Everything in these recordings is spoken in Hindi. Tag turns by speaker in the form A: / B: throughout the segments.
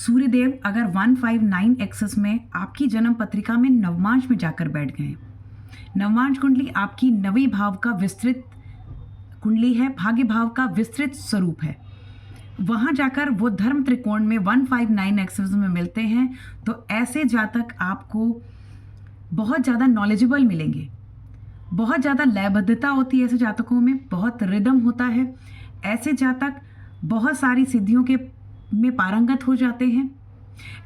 A: सूर्यदेव अगर 159 एक्सेस में आपकी जन्म पत्रिका में नवमांश में जाकर बैठ गए, नवमांश कुंडली आपकी नवी भाव का विस्तृत कुंडली है, भाग्य भाव का विस्तृत स्वरूप है, वहाँ जाकर वो धर्म त्रिकोण में 159 एक्सेस में मिलते हैं, तो ऐसे जातक आपको बहुत ज़्यादा नॉलेजेबल मिलेंगे। बहुत ज़्यादा लयबद्धता होती है ऐसे जातकों में, बहुत रिदम होता है। ऐसे जातक बहुत सारी सिद्धियों के में पारंगत हो जाते हैं।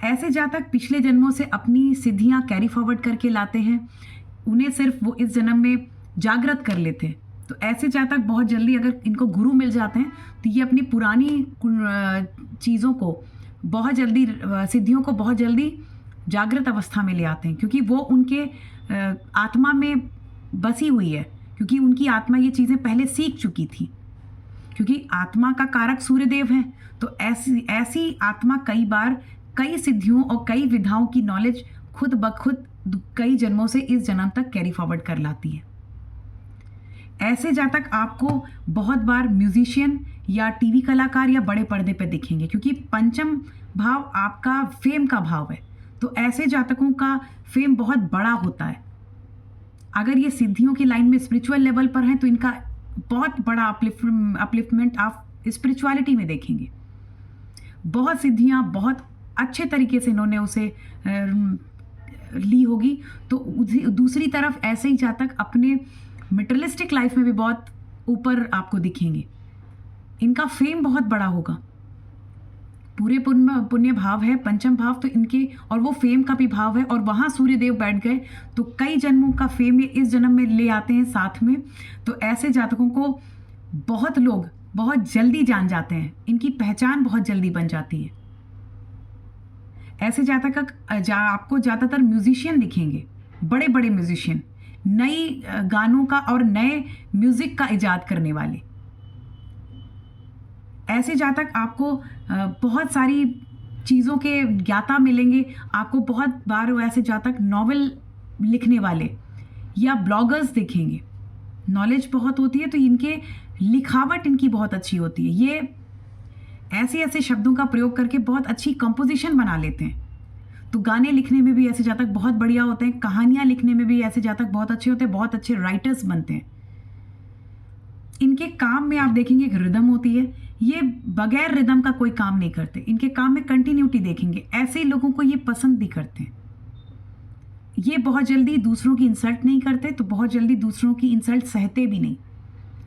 A: ऐसे जातक पिछले जन्मों से अपनी सिद्धियां कैरी फॉरवर्ड करके लाते हैं, उन्हें सिर्फ वो इस जन्म में जागृत कर लेते हैं। तो ऐसे जातक बहुत जल्दी अगर इनको गुरु मिल जाते हैं तो ये अपनी पुरानी चीज़ों को बहुत जल्दी, सिद्धियों को बहुत जल्दी जागृत अवस्था में ले आते हैं, क्योंकि वो उनके आत्मा में बसी हुई है, क्योंकि उनकी आत्मा ये चीज़ें पहले सीख चुकी थी, क्योंकि आत्मा का कारक सूर्यदेव है। तो ऐसी आत्मा कई बार कई सिद्धियों और कई विधाओं की नॉलेज खुद ब खुद कई जन्मों से इस जन्म तक कैरी फॉरवर्ड कर लाती है। ऐसे जातक आपको बहुत बार म्यूजिशियन या टीवी कलाकार या बड़े पर्दे पर दिखेंगे, क्योंकि पंचम भाव आपका फेम का भाव है। तो ऐसे जातकों का फेम बहुत बड़ा होता है। अगर ये सिद्धियों की लाइन में स्पिरिचुअल लेवल पर हैं तो इनका बहुत बड़ा अपलिफ्टमेंट आप स्पिरिचुअलिटी में देखेंगे। बहुत सिद्धियां बहुत अच्छे तरीके से इन्होंने उसे ली होगी। तो दूसरी तरफ ऐसे ही जातक अपने मटेरियलिस्टिक लाइफ में भी बहुत ऊपर आपको दिखेंगे। इनका फेम बहुत बड़ा होगा। पूरे पुण्य भाव है पंचम भाव, तो इनके और वो फेम का भी भाव है, और वहाँ सूर्यदेव बैठ गए तो कई जन्मों का फेम ये इस जन्म में ले आते हैं साथ में। तो ऐसे जातकों को बहुत लोग बहुत जल्दी जान जाते हैं, इनकी पहचान बहुत जल्दी बन जाती है। ऐसे जातक आपको ज़्यादातर म्यूजिशियन दिखेंगे, बड़े बड़े म्यूजिशियन, नई गानों का और नए म्यूजिक का इजाद करने वाले। ऐसे जातक आपको बहुत सारी चीज़ों के ज्ञाता मिलेंगे। आपको बहुत बार ऐसे जातक नॉवेल लिखने वाले या ब्लॉगर्स दिखेंगे। नॉलेज बहुत होती है तो इनके लिखावट इनकी बहुत अच्छी होती है। ये ऐसे ऐसे शब्दों का प्रयोग करके बहुत अच्छी कंपोजिशन बना लेते हैं। तो गाने लिखने में भी ऐसे जातक बहुत बढ़िया होते हैं, कहानियाँ लिखने में भी ऐसे जातक बहुत अच्छे होते हैं, बहुत अच्छे राइटर्स बनते हैं। इनके काम में आप देखेंगे एक रिदम होती है, ये बगैर रिदम का कोई काम नहीं करते। इनके काम में कंटिन्यूटी देखेंगे। ऐसे लोगों को ये पसंद भी करते हैं। ये बहुत जल्दी दूसरों की इंसल्ट नहीं करते, तो बहुत जल्दी दूसरों की इंसल्ट सहते भी नहीं,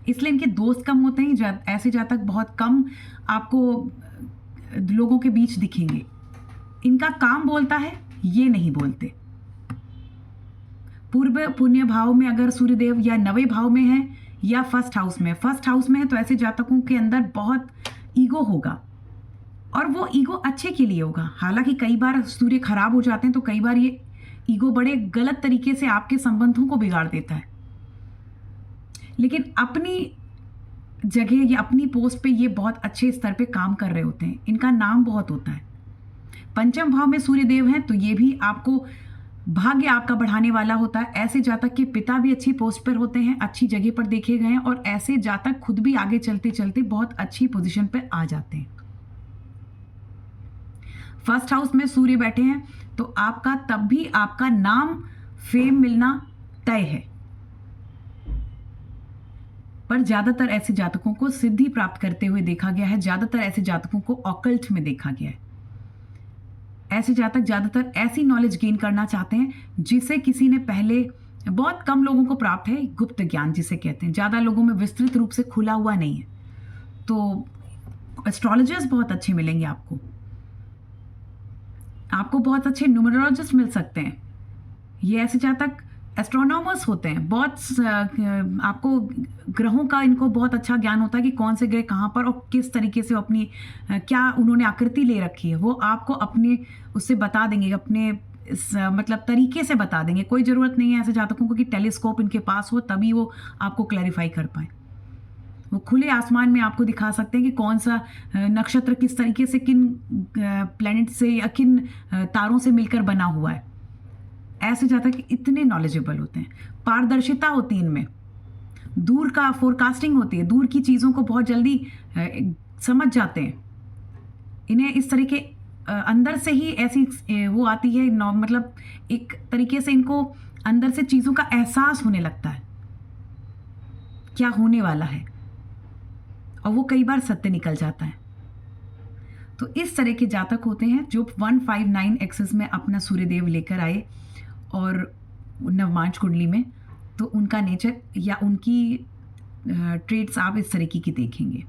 A: इसलिए इनके दोस्त कम होते हैं। ऐसे जातक बहुत कम आपको लोगों के बीच दिखेंगे। इनका काम बोलता है, ये नहीं बोलते। पूर्व पुण्य भाव में अगर सूर्यदेव या नवे भाव में है या फर्स्ट हाउस में है तो ऐसे जातकों के अंदर बहुत ईगो होगा, और वो ईगो अच्छे के लिए होगा। हालांकि कई बार सूर्य खराब हो जाते हैं तो कई बार ये ईगो बड़े गलत तरीके से आपके संबंधों को बिगाड़ देता है, लेकिन अपनी जगह या अपनी पोस्ट पे ये बहुत अच्छे स्तर पे काम कर रहे होते हैं। इनका नाम बहुत होता है। पंचम भाव में सूर्यदेव हैं तो ये भी आपको भाग्य आपका बढ़ाने वाला होता है। ऐसे जातक के पिता भी अच्छी पोस्ट पर होते हैं, अच्छी जगह पर देखे गए हैं, और ऐसे जातक खुद भी आगे चलते चलते बहुत अच्छी पोजीशन पर आ जाते हैं। फर्स्ट हाउस में सूर्य बैठे हैं तो आपका तब भी आपका नाम फेम मिलना तय है, पर ज्यादातर ऐसे जातकों को सिद्धि प्राप्त करते हुए देखा गया है। ज्यादातर ऐसे जातकों को ऑकल्ट में देखा गया है। ऐसे जातक ज्यादातर ऐसी नॉलेज गेन करना चाहते हैं जिसे किसी ने पहले, बहुत कम लोगों को प्राप्त है, गुप्त ज्ञान जिसे कहते हैं, ज्यादा लोगों में विस्तृत रूप से खुला हुआ नहीं है। तो एस्ट्रोलॉजर्स बहुत अच्छे मिलेंगे आपको बहुत अच्छे न्यूमरोलॉजिस्ट मिल सकते हैं। ये ऐसे जातक एस्ट्रोनॉमर्स होते हैं। बहुत आपको ग्रहों का इनको बहुत अच्छा ज्ञान होता है कि कौन से ग्रह कहाँ पर और किस तरीके से अपनी क्या उन्होंने आकृति ले रखी है, वो आपको अपने उससे बता देंगे, अपने मतलब तरीके से बता देंगे। कोई ज़रूरत नहीं है ऐसे जातकों को कि टेलीस्कोप इनके पास हो तभी वो आपको क्लैरिफाई कर पाए। वो खुले आसमान में आपको दिखा सकते हैं कि कौन सा नक्षत्र किस तरीके से किन प्लैनेट से या किन तारों से मिलकर बना हुआ है। ऐसे जातक इतने नॉलेजेबल होते हैं। पारदर्शिता होती है इनमें, दूर का फोरकास्टिंग होती है, दूर की चीज़ों को बहुत जल्दी समझ जाते हैं। इन्हें इस तरह के अंदर से ही ऐसी वो आती है, मतलब एक तरीके से इनको अंदर से चीज़ों का एहसास होने लगता है क्या होने वाला है, और वो कई बार सत्य निकल जाता है। तो इस तरह के जातक होते हैं जो 159 एक्सेस में अपना सूर्यदेव लेकर आए और नवमांश कुंडली में, तो उनका नेचर या उनकी ट्रेड्स आप इस तरीके की देखेंगे।